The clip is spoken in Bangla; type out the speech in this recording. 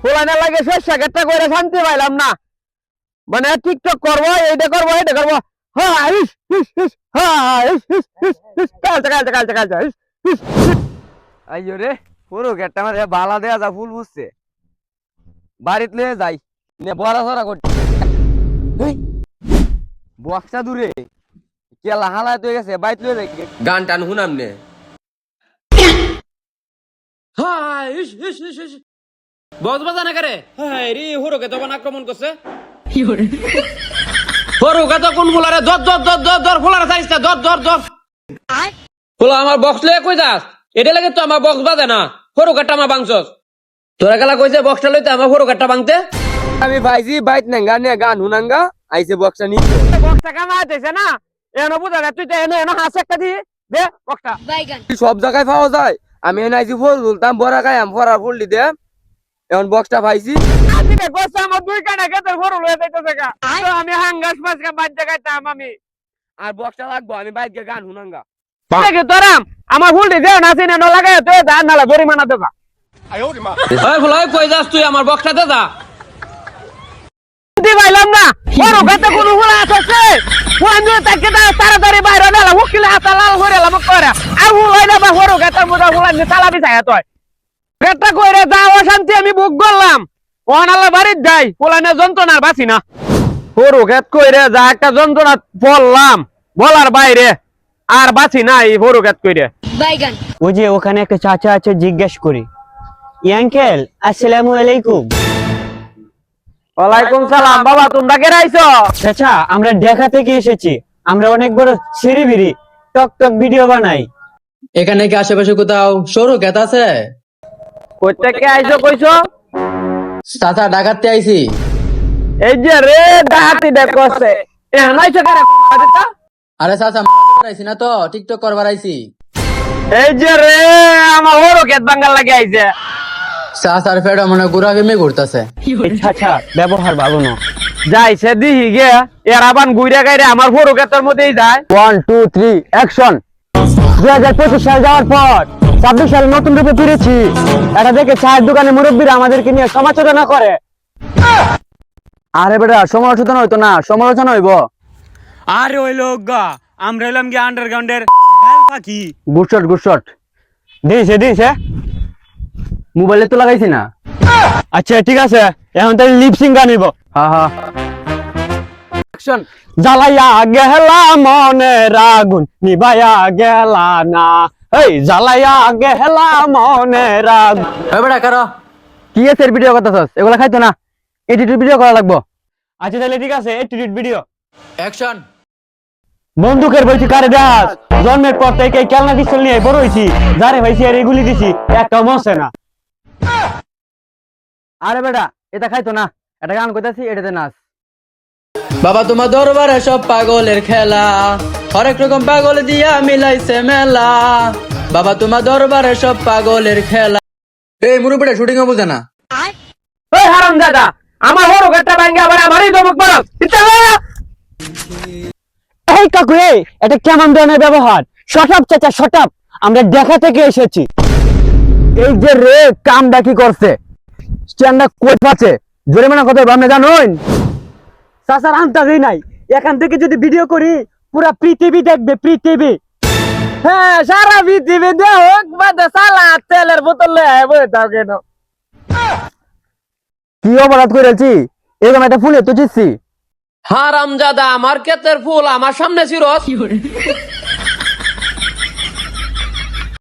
পোলানে লাগে শেষ একটা করে শান্তি পাইলাম না। মানে টিকটক করবো, এইটা করবো, এটা করবো। আইয়ো রে, পুরো গেটটা আমার বালা দেয়া যা ফুল বুঝছে। বাড়িতে লয়ে যাই নে বড়া সরা করতে। বক্সা দূরে কেলা হালায় তো গেছে, বাইত লয়ে যাই গান টান শুনাম নে। বক্স বাজানা করে হাই রে হরকে তখন আক্রমণ করছে হরকে তো কোন ফুলারে দর দর দর দর দর ফুলারে চাইছে দর দর দর ফুলা আমার বক্স লয়ে কই যাস? এটা লাগে তো আমার বক্স বাজে না, হরকাটা আমার বাংছস। তোরা গেলা কইছে বক্সটা লইতে আমার হরকাটা বাংতে। আমি ভাইজি বাইত নাঙ্গা নে গান শুনাঙ্গা আইছে বক্সটা নি। বক্সটা কামাইতেছে না এনো বুঝা তুই তো এনো এনো হাস একটা দি দে বক্সটা। সব জায়গায় পাওয়া যায়। আমি এনে আইছি ফুল তুলতাম বড়া গায় আম ফরার ফুল দি দে। এখন বক্সটা পাইছি। আজকে গোসা আমার দুই কানা গেতে ফুল লয়ে যাইতেছে গা। তো আমি হাঙ্গাস মাছ কা বাদ জায়গায়তাম আমি। আর বক্সটা লাগবো আমি বাইত গে গান শুনাঙ্গা। দেখে তোরাম আমার ফুল দি দে না সিনে ন লাগায় তো দান নালা জরিমানা দেবা। ওই ফুলা কই যাস তুই? আমার বক্সটা দে যা। দি পাইলাম না বড় গাতে কোন ফুল আছে? ফুল নিয়ে তাকে তাড়াতাড়ি বাইরে নালা উকিলে হাতা লাল করে লাম করে। আর ফুল হইনা বা বড় গাতার মধ্যে ফুল নিয়ে তালা বিছায়া তুই। গেটটা কইরে যাও শান্তি আমি বুক করলাম। ওনালা বাড়ির যাই ফুলানে যন্ত্রণার বাঁচি না। বড় গেট কইরে যা একটা যন্ত্রণা পড়লাম বলার বাইরে আর বাঁচি না এই বড় গেট কইরে। ওই যে ওখানে একটা চাচা আছে, জিজ্ঞেস করি। আঙ্কেল আসসালামু আলাইকুম। ওয়ালাইকুম সালাম। বাবা তোমরা কে রাইছো? চাচা আমরা ঢাকা থেকে এসেছি। আমরা অনেক বড় সিঁড়ি টক টক ভিডিও বানাই। এখানে কি আশেপাশে কোথাও সরু ক্ষেত আছে? কই থেকে আইছো কইছো? চাচা ডাকাতে আইছি। এই যে রে ডাহাতি দেখছে এ হানাইছো কারে কথা? আরে চাচা মারাতে আইছি না তো, টিকটক করবার আইছি। এই যে রে আমার ওরও ক্ষেত বাঙ্গাল লাগে আইছে। চাচার ফেড়া মনে গুড়া গেমে ঘুরতাছে। চাচা ব্যবহার ভালো না। যাইছে দিহি গে এর আবান গুইরা গাইরে আমার ওরও ক্ষেতের মধ্যেই যায়। 1 2 3 অ্যাকশন। 2025 সাল যাওয়ার পর 26 সালে নতুন রূপে ফিরেছি। এটা দেখে চায়ের দোকানে মুরব্বীরা আমাদেরকে নিয়ে সমালোচনা করে। আরে বেটা সমালোচনা হইতো না, সমালোচনা হইব। আরে ওই লোক গা আমরা হইলাম কি আন্ডারগ্রাউন্ডের পাখি। গুডশট দিছে মোবাইলে তো লাগাইছি না। আচ্ছা ঠিক আছে, এখন তাহলে লিপসিং গান নিব। হ্যাঁ হ্যাঁ অ্যাকশন। জ্বালাইয়া গেলা মনের আগুন নিবাইয়া গেলা না। এই জ্বালাইয়া গেলা মনের আগুন। ওই বেটা কারো কি আছে ভিডিও করতেছস? এগুলা খাইতো না, এডিটেড ভিডিও করা লাগবো। আচ্ছা তাহলে ঠিক আছে, এডিট ভিডিও অ্যাকশন। বন্দুকের বলছি কারে দাস। জন্মের পর থেকে এই খেলনা পিস্তল নিয়ে বড় হইছি। যারে ভাইছি আর এগুলি দিছি একটা মরছে না। আরে বেটা এটা খাইতো না, এটা গান কইতাছি এটাতে নাচ। বাবা তোমার দরবারে সব পাগলের খেলা, হরেক রকম পাগল দিয়া মিলাইছে মেলা। বাবা তোমার দরবারে সব পাগলের খেলা। এই মুরুবিটা শুটিং এ বুঝে না। ওই হারামজাদা আমার ওরও ক্ষেতটা ভাঙ্গা আবার আমারই ধমক মারস। এই কাকু এটা কেমন ধরনের ব্যবহার? শট আপ চাচা শট আপ, আমরা ঢাকা থেকে এসেছি। এই যে রে কামটা কি করছে? স্ট্যান্ডটা কই পাচ্ছে? জরিমানা কত আপনি জানেন? চাচার আন্দাজই নাই। এখান থেকে যদি ভিডিও করি পুরা পৃথিবী দেখবে, পৃথিবী। হ্যাঁ সারা পৃথিবী দেখ বাদে সালা তেলের বোতল লয়ে বসে থাও কেন? কি অপরাধ করেছি? এরকম একটা ফুলে তো চিচ্ছি। হারামজাদা আমার ক্ষেতের ফুল আমার সামনে ছিড়স।